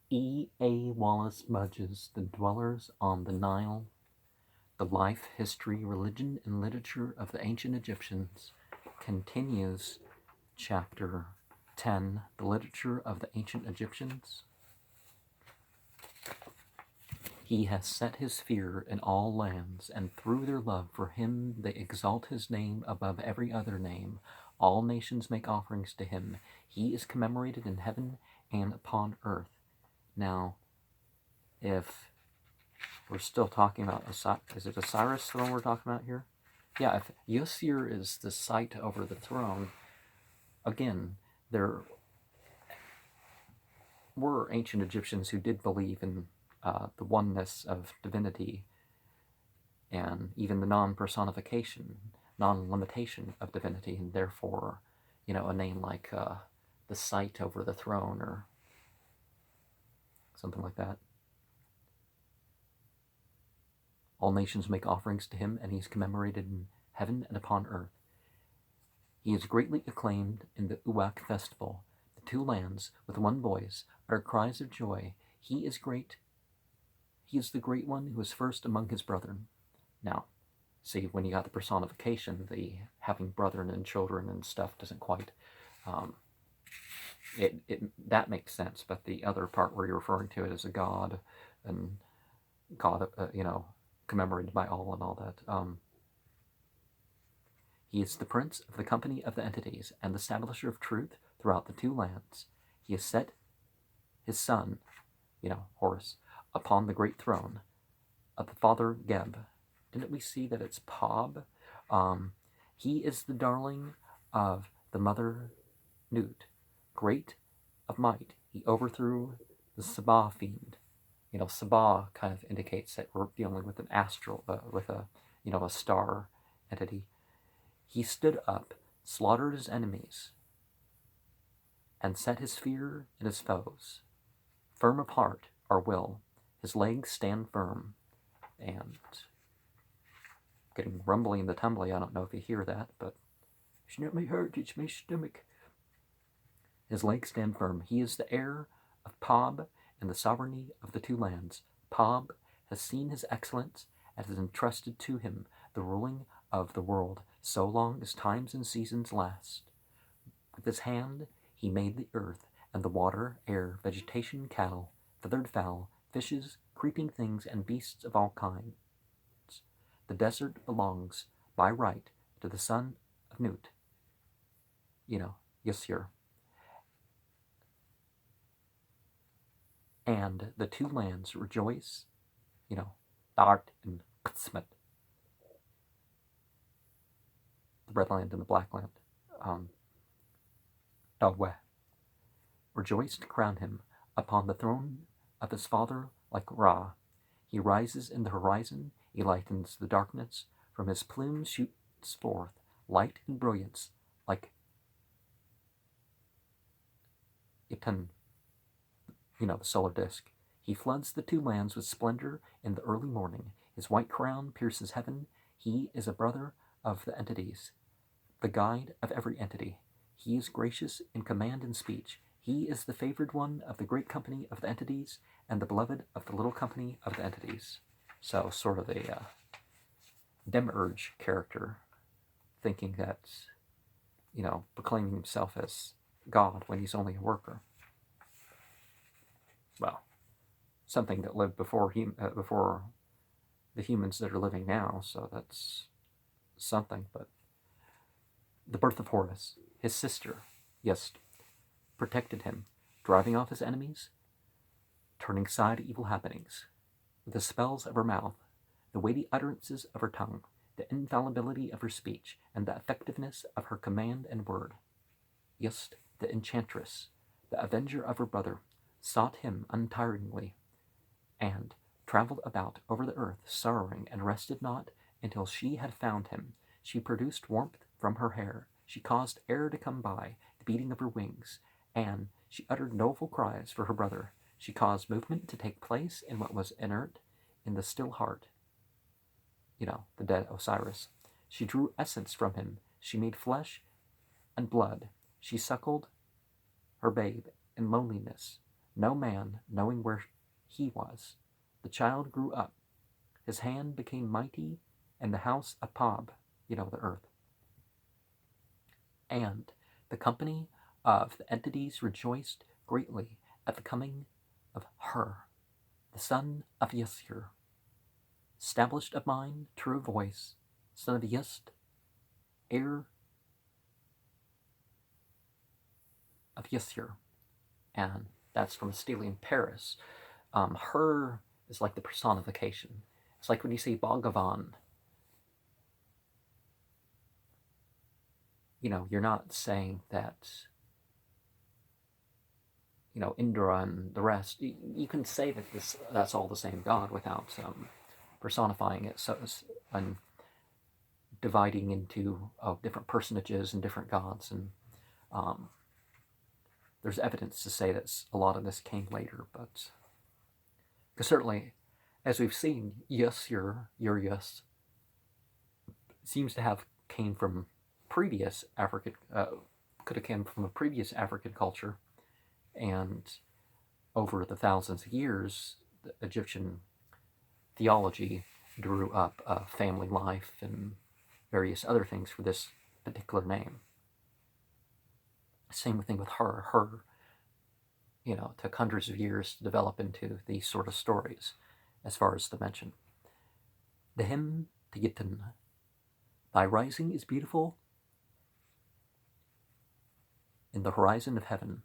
E. A. Wallis Budge's The Dwellers on the Nile, The Life, History, Religion, and Literature of the Ancient Egyptians continues Chapter 10, The Literature of the Ancient Egyptians. He has set his fear in all lands, and through their love for him they exalt his name above every other name. All nations make offerings to him. He is commemorated in heaven and upon earth. Now, if we're still talking about is it Osiris the one we're talking about here? Yeah, if Yosir is the site over the throne, again, there were ancient Egyptians who did believe in the oneness of divinity and even the non-personification, non-limitation of divinity, and therefore, a name like the site over the throne or something like that. All nations make offerings to him, and he is commemorated in heaven and upon earth. He is greatly acclaimed in the Uwak festival. The two lands, with one voice, utter cries of joy. He is great. He is the great one who is first among his brethren. Now, see, when you got the personification, the having brethren and children and stuff doesn't quite, that makes sense, but the other part where you're referring to it as a god, and God, commemorated by all and all that, he is the prince of the company of the entities and the establisher of truth throughout the two lands. He has set his son, Horus, upon the great throne of the father Geb. Didn't we see that it's Pob? He is the darling of the mother Nut, great of might. He overthrew the Sabah fiend. Sabah kind of indicates that we're dealing with an astral, with a star entity. He stood up, slaughtered his enemies, and set his fear in his foes. Firm of heart or will, his legs stand firm. And getting rumbly in the tumbly, I don't know if you hear that, but it's not my heart, it's my stomach. His legs stand firm. He is the heir of Pob and the sovereignty of the two lands. Pob has seen his excellence and has entrusted to him the ruling of the world, so long as times and seasons last. With his hand he made the earth and the water, air, vegetation, cattle, feathered fowl, fishes, creeping things, and beasts of all kinds. The desert belongs, by right, to the son of Nut, Yasir. And the two lands rejoice, Art and Qsmet, the red land and the black land, Daweh, rejoice to crown him upon the throne of his father like Ra. He rises in the horizon, he lightens the darkness, from his plumes shoots forth light and brilliance like Itan, the solar disk. He floods the two lands with splendor in the early morning. His white crown pierces heaven. He is a brother of the entities, the guide of every entity. He is gracious in command and speech. He is the favored one of the great company of the entities and the beloved of the little company of the entities. So sort of a demiurge character, thinking that, proclaiming himself as God when he's only a worker. Well, something that lived before the humans that are living now, so that's something. But the birth of Horus, his sister, yes, protected him, driving off his enemies, turning aside evil happenings. With the spells of her mouth, the weighty utterances of her tongue, the infallibility of her speech, and the effectiveness of her command and word. Yes, the enchantress, the avenger of her brother, sought him untiringly, and traveled about over the earth, sorrowing, and rested not until she had found him. She produced warmth from her hair. She caused air to come by, the beating of her wings, and she uttered doleful cries for her brother. She caused movement to take place in what was inert in the still heart, the dead Osiris. She drew essence from him. She made flesh and blood. She suckled her babe in loneliness. no man knowing where he was. The child grew up. His hand became mighty, and the house a Pob, the earth. And the company of the entities rejoiced greatly at the coming of Her, the son of Yesir, established of mind, true voice, son of Yist, heir of Yesir. And that's from a Stelian Paris. Her is like the personification. It's like when you say Bhagavan, you're not saying that, Indra and the rest. You can say that that's all the same God without personifying it and dividing into different personages and different gods. And there's evidence to say that a lot of this came later, but because certainly, as we've seen, your yes seems to have came from previous African, could have come from a previous African culture, and over the thousands of years, the Egyptian theology drew up family life and various other things for this particular name. Same thing with her, took hundreds of years to develop into these sort of stories, as far as the mention. The hymn to Yitin. Thy rising is beautiful in the horizon of heaven.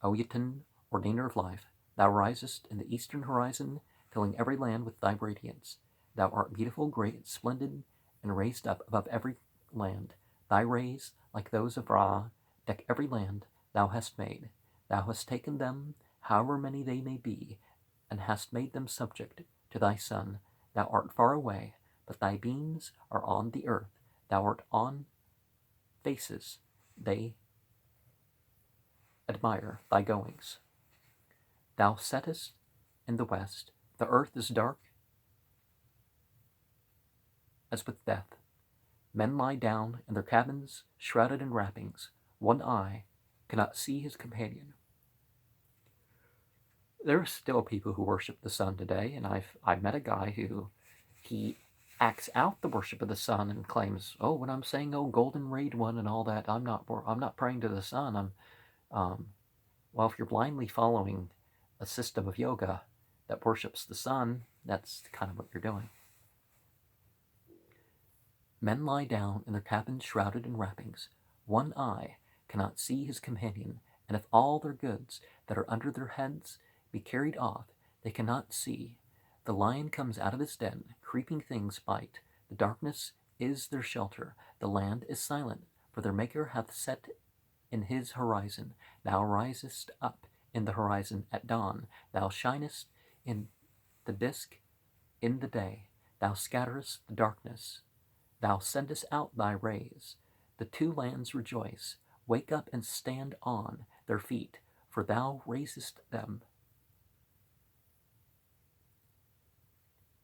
O Yitin, ordainer of life, thou risest in the eastern horizon, filling every land with thy radiance. Thou art beautiful, great, splendid, and raised up above every land. Thy rays, like those of Ra, deck every land thou hast made. Thou hast taken them, however many they may be, and hast made them subject to thy sun. Thou art far away, but thy beams are on the earth. Thou art on faces, they admire thy goings. Thou settest in the west, the earth is dark as with death. Men lie down in their cabins, shrouded in wrappings. One eye cannot see his companion. There are still people who worship the sun today, and I've met a guy who he acts out the worship of the sun and claims, oh, when I'm saying golden rayed one and all that, I'm not praying to the sun. Well, if you're blindly following a system of yoga that worships the sun, that's kind of what you're doing. Men lie down in their cabins shrouded in wrappings. One eye cannot see his companion, and if all their goods that are under their heads be carried off, they cannot see. The lion comes out of his den, creeping things bite. The darkness is their shelter. The land is silent, for their Maker hath set in his horizon. Thou risest up in the horizon at dawn. Thou shinest in the disk in the day. Thou scatterest the darkness. Thou sendest out thy rays. The two lands rejoice. Wake up and stand on their feet, for thou raisest them.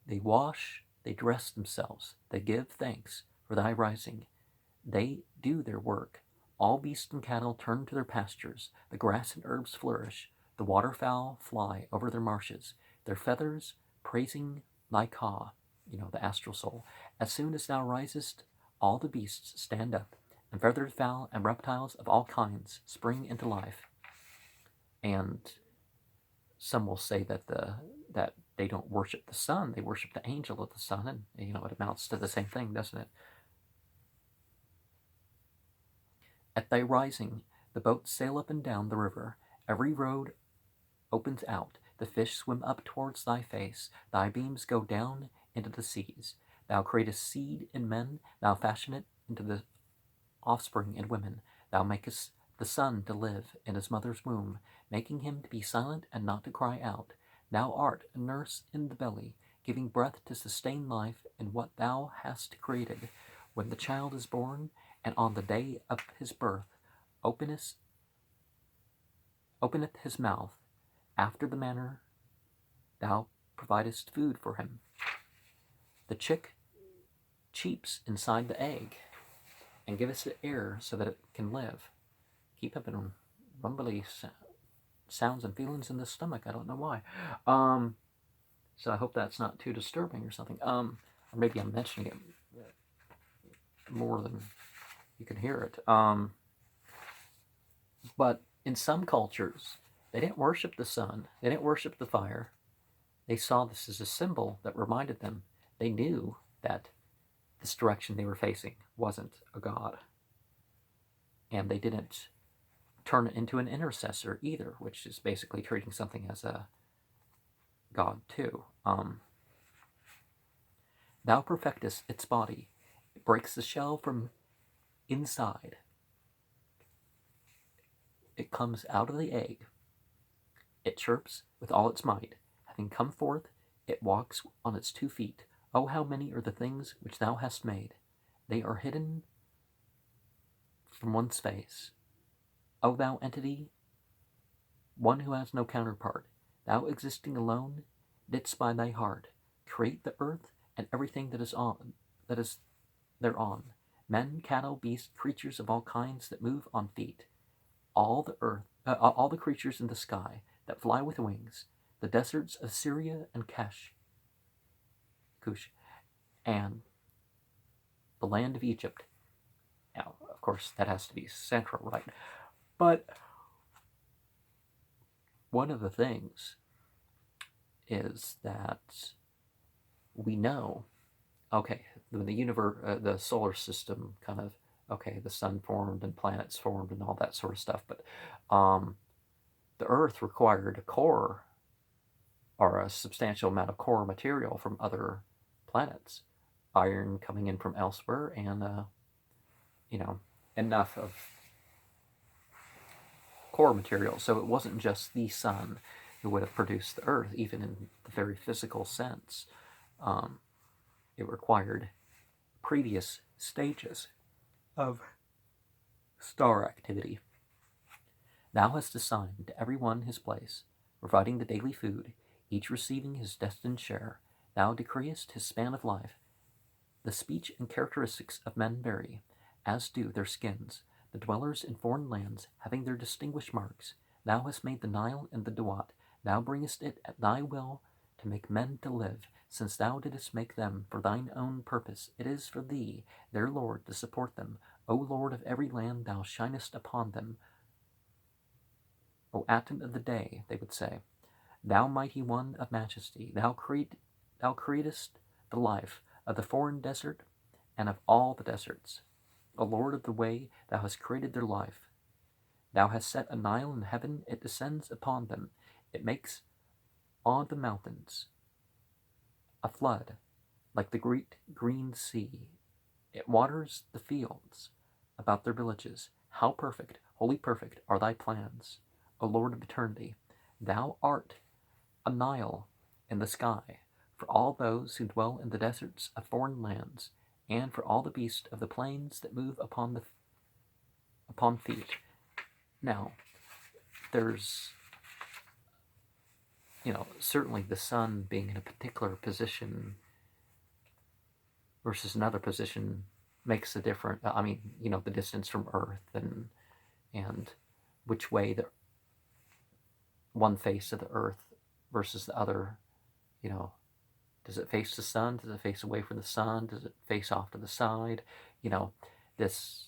They wash, they dress themselves, they give thanks for thy rising. They do their work. All beasts and cattle turn to their pastures. The grass and herbs flourish. The waterfowl fly over their marshes, their feathers praising thy Ka, the astral soul. As soon as thou risest, all the beasts stand up, and feathered fowl and reptiles of all kinds spring into life. And some will say that that they don't worship the sun, they worship the angel of the sun, and it amounts to the same thing, doesn't it? At thy rising, the boats sail up and down the river. Every road opens out. The fish swim up towards thy face. Thy beams go down into the seas. Thou createst seed in men. Thou fashion it into the offspring in women. Thou makest the son to live in his mother's womb, making him to be silent and not to cry out. Thou art a nurse in the belly, giving breath to sustain life in what thou hast created. When the child is born, and on the day of his birth, openeth his mouth, after the manner thou providest food for him. The chick cheeps inside the egg, and giveth it air so that it can live. Keep up in rumbly sounds and feelings in the stomach. I don't know why. So I hope that's not too disturbing or something. Or maybe I'm mentioning it more than you can hear it. But in some cultures, they didn't worship the sun. They didn't worship the fire. They saw this as a symbol that reminded them. They knew that this direction they were facing wasn't a god. And they didn't turn it into an intercessor either, which is basically treating something as a god too. Thou perfectest its body. It breaks the shell from inside. It comes out of the egg. It chirps with all its might. Having come forth, it walks on its 2 feet. Oh, how many are the things which thou hast made! They are hidden from one's face. O thou entity, one who has no counterpart, thou existing alone, didst by thy heart create the earth and everything that is thereon, men, cattle, beasts, creatures of all kinds that move on feet, all the creatures in the sky that fly with wings, the deserts of Syria and Cush, and the land of Egypt. Now, of course, that has to be central, right? But one of the things is that we know, okay, when the solar system kind of, okay, the sun formed and planets formed and all that sort of stuff, but the Earth required a core or a substantial amount of core material from other planets, iron coming in from elsewhere, and enough of core material. So it wasn't just the sun who would have produced the Earth, even in the very physical sense. It required previous stages of star activity. Thou hast assigned to every one his place, providing the daily food, each receiving his destined share. Thou decreest his span of life. The speech and characteristics of men vary, as do their skins. The dwellers in foreign lands, having their distinguished marks, thou hast made the Nile and the Duat. Thou bringest it at thy will to make men to live, since thou didst make them for thine own purpose. It is for thee, their Lord, to support them. O Lord of every land, thou shinest upon them. O Atom of the day, they would say, thou mighty one of majesty, thou createst the life of the foreign desert and of all the deserts. O Lord of the way, thou hast created their life. Thou hast set a Nile in heaven, it descends upon them. It makes on the mountains a flood like the great green sea. It waters the fields about their villages. How perfect, wholly perfect are thy plans, O Lord of eternity. Thou art a Nile in the sky for all those who dwell in the deserts of foreign lands, and for all the beasts of the plains that move upon feet. Now, there's, certainly the sun being in a particular position versus another position makes a difference. The distance from Earth and which way the one face of the Earth versus the other, does it face the sun? Does it face away from the sun? Does it face off to the side? This,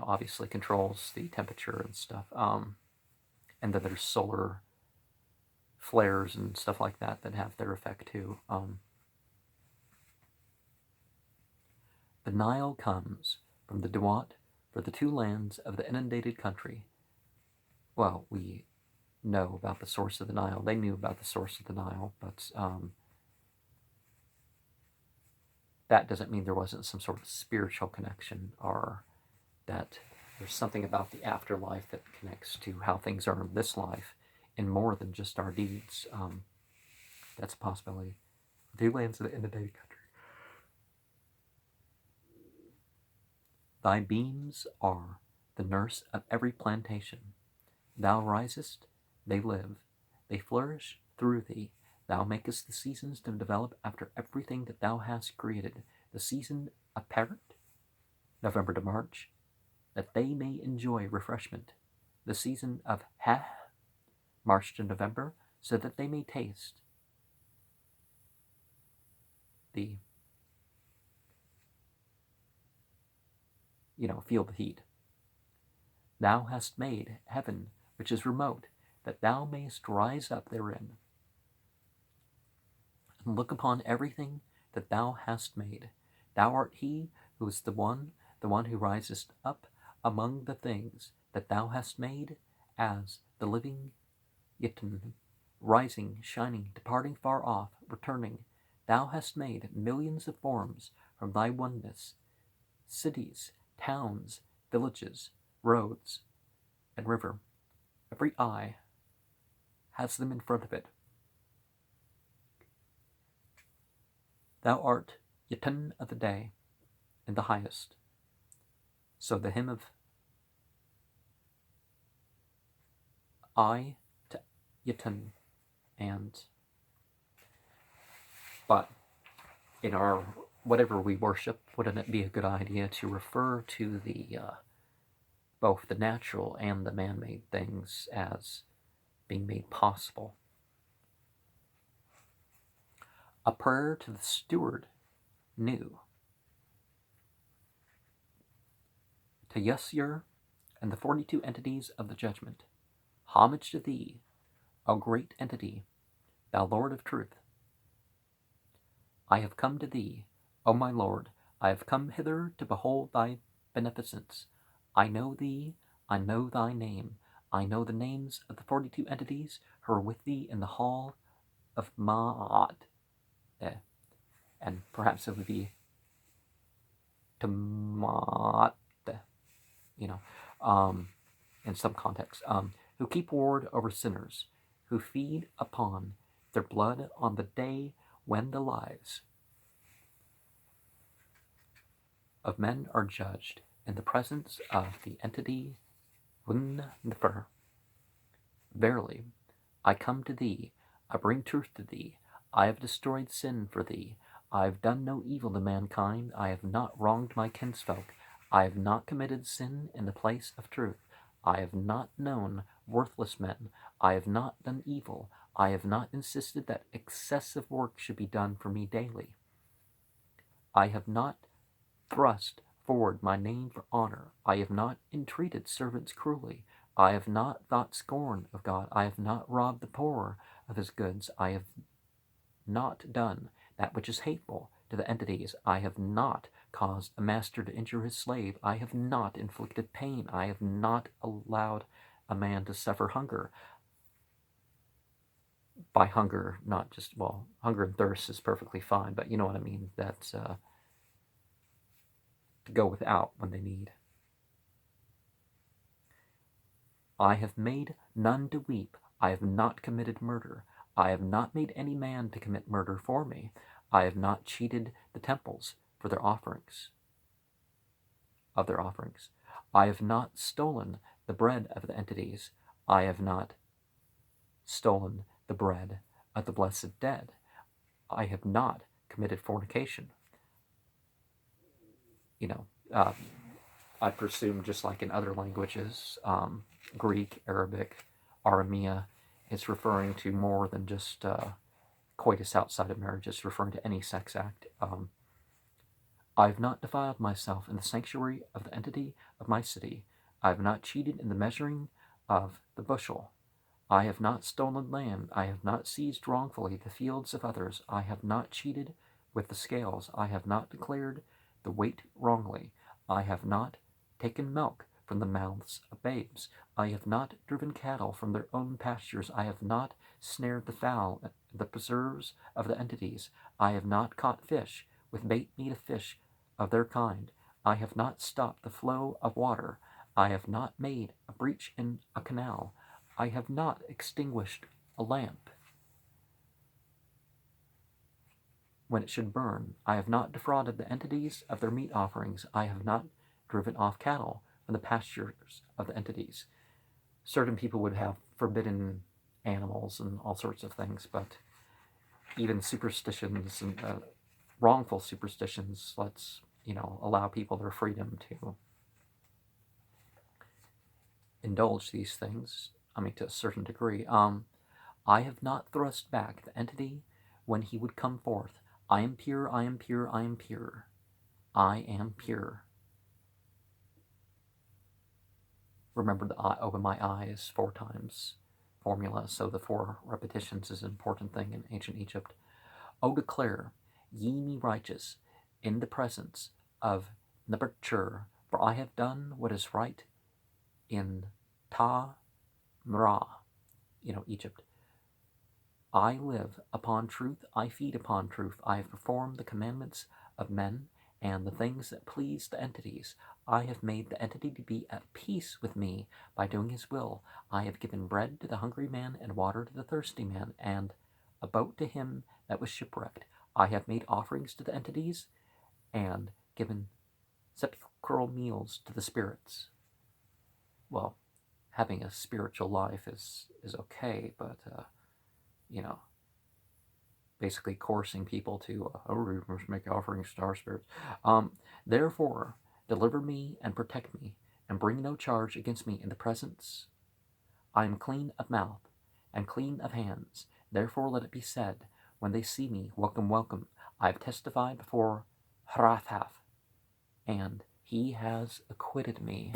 obviously controls the temperature and stuff. And then there's solar flares and stuff like that have their effect too. The Nile comes from the Duat for the 2 lands of the inundated country. Well, we know about the source of the Nile. They knew about the source of the Nile, but that doesn't mean there wasn't some sort of spiritual connection, or that there's something about the afterlife that connects to how things are in this life in more than just our deeds. That's a possibility. 2 lands of the inundated country. Thy beams are the nurse of every plantation. Thou risest, they live, they flourish through thee. Thou makest the seasons to develop after everything that thou hast created. The season of parent, November to March, that they may enjoy refreshment. The season of March to November, so that they may taste the, feel the heat. Thou hast made heaven, which is remote, that thou mayst rise up therein, and look upon everything that thou hast made. Thou art he who is the one who risest up among the things that thou hast made, as the living Yitun, rising, shining, departing far off, returning. Thou hast made millions of forms from thy oneness, cities, towns, villages, roads, and river. Every eye has them in front of it. Thou art Yitun of the day, in the highest. So the hymn of I to Yitun, but in our whatever we worship, wouldn't it be a good idea to refer to the both the natural and the man-made things as being made possible? A prayer to the steward new. To Yusur and the 42 entities of the judgment, homage to thee, O great entity, thou Lord of truth. I have come to thee, O my Lord, I have come hither to behold thy beneficence. I know thee, I know thy name, I know the names of the 42 entities who are with thee in the hall of Ma'at. And perhaps it would be Tamat, in some context, who keep ward over sinners, who feed upon their blood on the day when the lives of men are judged in the presence of the entity Wun-Nfer. Verily, I come to thee, I bring truth to thee, I have destroyed sin for thee, I have done no evil to mankind, I have not wronged my kinsfolk, I have not committed sin in the place of truth, I have not known worthless men, I have not done evil, I have not insisted that excessive work should be done for me daily. I have not thrust forward my name for honor, I have not entreated servants cruelly, I have not thought scorn of God, I have not robbed the poor of his goods, I have not done that which is hateful to the entities, I have not caused a master to injure his slave, I have not inflicted pain, I have not allowed a man to suffer hunger. By hunger, not just, hunger and thirst is perfectly fine, but you know what I mean, that's to go without when they need. I have made none to weep, I have not committed murder, I have not made any man to commit murder for me, I have not cheated the temples for their offerings, I have not stolen the bread of the entities, I have not stolen the bread of the blessed dead, I have not committed fornication. I presume just like in other languages, Greek, Arabic, Aramea, it's referring to more than just coitus outside of marriage. It's referring to any sex act. I have not defiled myself in the sanctuary of the entity of my city. I have not cheated in the measuring of the bushel. I have not stolen land. I have not seized wrongfully the fields of others. I have not cheated with the scales. I have not declared the weight wrongly. I have not taken milk from the mouths of babes. I have not driven cattle from their own pastures. I have not snared the fowl, the preserves of the entities. I have not caught fish with bait meat of fish of their kind. I have not stopped the flow of water. I have not made a breach in a canal. I have not extinguished a lamp when it should burn. I have not defrauded the entities of their meat offerings. I have not driven off cattle from the pastures of the entities. Certain people would have forbidden animals and all sorts of things, but even superstitions and wrongful superstitions, let's allow people their freedom to indulge these things. to a certain degree. I have not thrust back the entity when he would come forth. I am pure, I am pure, I am pure. I am pure. Remember the open my eyes 4 times formula, so the 4 repetitions is an important thing in ancient Egypt. O declare, ye me righteous, in the presence of Nebertchur, for I have done what is right in Ta Mra, Egypt. I live upon truth, I feed upon truth, I have performed the commandments of men and the things that please the entities. I have made the entity to be at peace with me by doing his will. I have given bread to the hungry man and water to the thirsty man, and a boat to him that was shipwrecked. I have made offerings to the entities and given sepulchral meals to the spirits. Well, having a spiritual life is okay, but basically coercing people to, we must make offerings to our spirits. Therefore, deliver me and protect me, and bring no charge against me in the presence. I am clean of mouth and clean of hands. Therefore let it be said, when they see me, welcome, welcome. I have testified before Hrathath, and he has acquitted me.